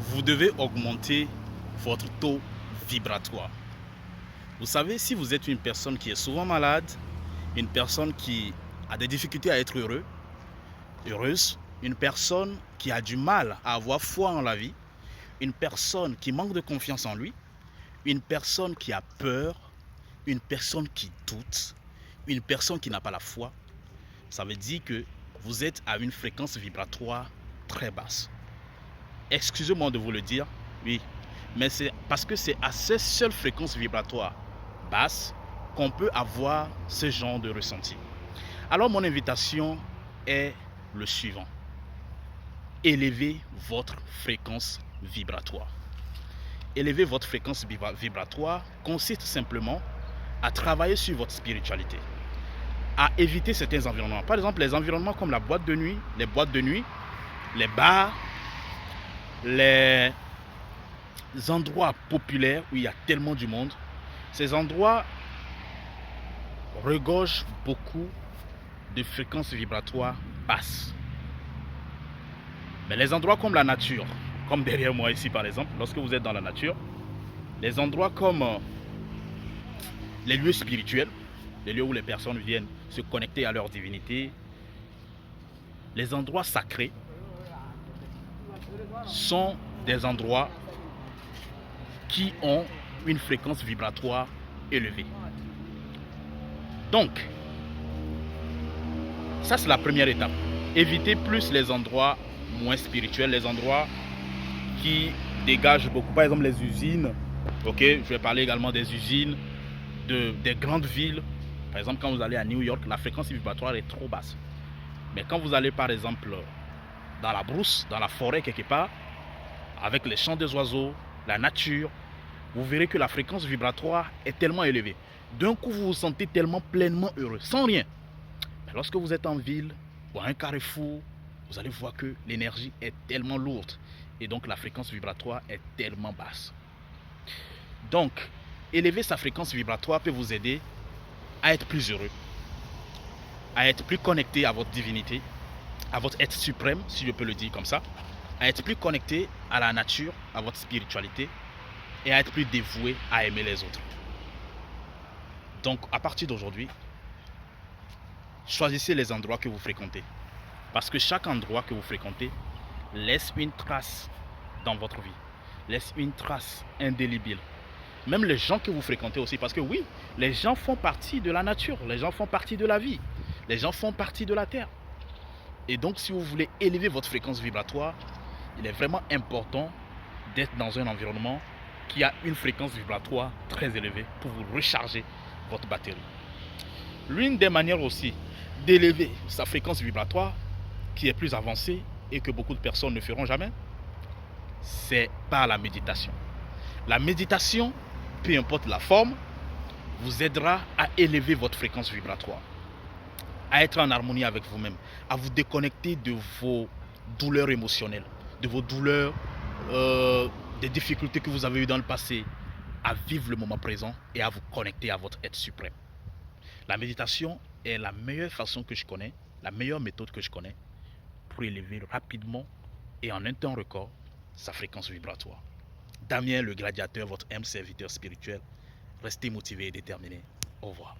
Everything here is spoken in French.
vous devez augmenter votre taux vibratoire. Vous savez, si vous êtes une personne qui est souvent malade, une personne qui a des difficultés à être heureuse, une personne qui a du mal à avoir foi en la vie, une personne qui manque de confiance en lui, une personne qui a peur, une personne qui doute, une personne qui n'a pas la foi, ça veut dire que vous êtes à une fréquence vibratoire très basse. Excusez-moi de vous le dire, oui, mais c'est parce que c'est à ces seules fréquences vibratoires basses qu'on peut avoir ce genre de ressenti. Alors mon invitation est le suivant. Élevez votre fréquence vibratoire. Élever votre fréquence vibratoire consiste simplement à travailler sur votre spiritualité, à éviter certains environnements. Par exemple, les environnements comme la boîte de nuit, les bars, les endroits populaires où il y a tellement du monde. Ces endroits regorgent beaucoup de fréquences vibratoires basses. Mais les endroits comme la nature, comme derrière moi ici par exemple, lorsque vous êtes dans la nature, les endroits comme les lieux spirituels, les lieux où les personnes viennent se connecter à leur divinité, les endroits sacrés sont des endroits qui ont une fréquence vibratoire élevée. Donc, ça c'est la première étape. Évitez plus les endroits moins spirituels, les endroits qui dégagent beaucoup. Par exemple, les usines. Ok, je vais parler également des usines, des grandes villes. Par exemple, quand vous allez à New York, la fréquence vibratoire est trop basse. Mais quand vous allez par exemple dans la brousse, dans la forêt quelque part, avec les chants des oiseaux, la nature, vous verrez que la fréquence vibratoire est tellement élevée. D'un coup, vous vous sentez tellement pleinement heureux, sans rien. Mais lorsque vous êtes en ville ou à un carrefour, vous allez voir que l'énergie est tellement lourde et donc la fréquence vibratoire est tellement basse. Donc, élever sa fréquence vibratoire peut vous aider à être plus heureux, à être plus connecté à votre divinité, à votre être suprême, si je peux le dire comme ça, à être plus connecté à la nature, à votre spiritualité et à être plus dévoué à aimer les autres. Donc, à partir d'aujourd'hui, choisissez les endroits que vous fréquentez. Parce que chaque endroit que vous fréquentez laisse une trace dans votre vie, laisse une trace indélébile. Même les gens que vous fréquentez aussi, parce que oui, les gens font partie de la nature, les gens font partie de la vie, les gens font partie de la terre. Et donc, si vous voulez élever votre fréquence vibratoire, il est vraiment important d'être dans un environnement qui a une fréquence vibratoire très élevée pour vous recharger votre batterie. L'une des manières aussi d'élever sa fréquence vibratoire, qui est plus avancée et que beaucoup de personnes ne feront jamais, c'est par la méditation. La méditation, peu importe la forme, vous aidera à élever votre fréquence vibratoire, à être en harmonie avec vous-même, à vous déconnecter de vos douleurs émotionnelles, de vos douleurs, des difficultés que vous avez eues dans le passé, à vivre le moment présent et à vous connecter à votre être suprême. La méditation est la meilleure façon que je connais, la meilleure méthode que je connais pour élever rapidement et en un temps record sa fréquence vibratoire. Damien le gladiateur, votre âme serviteur spirituel. Restez motivé et déterminé. Au revoir.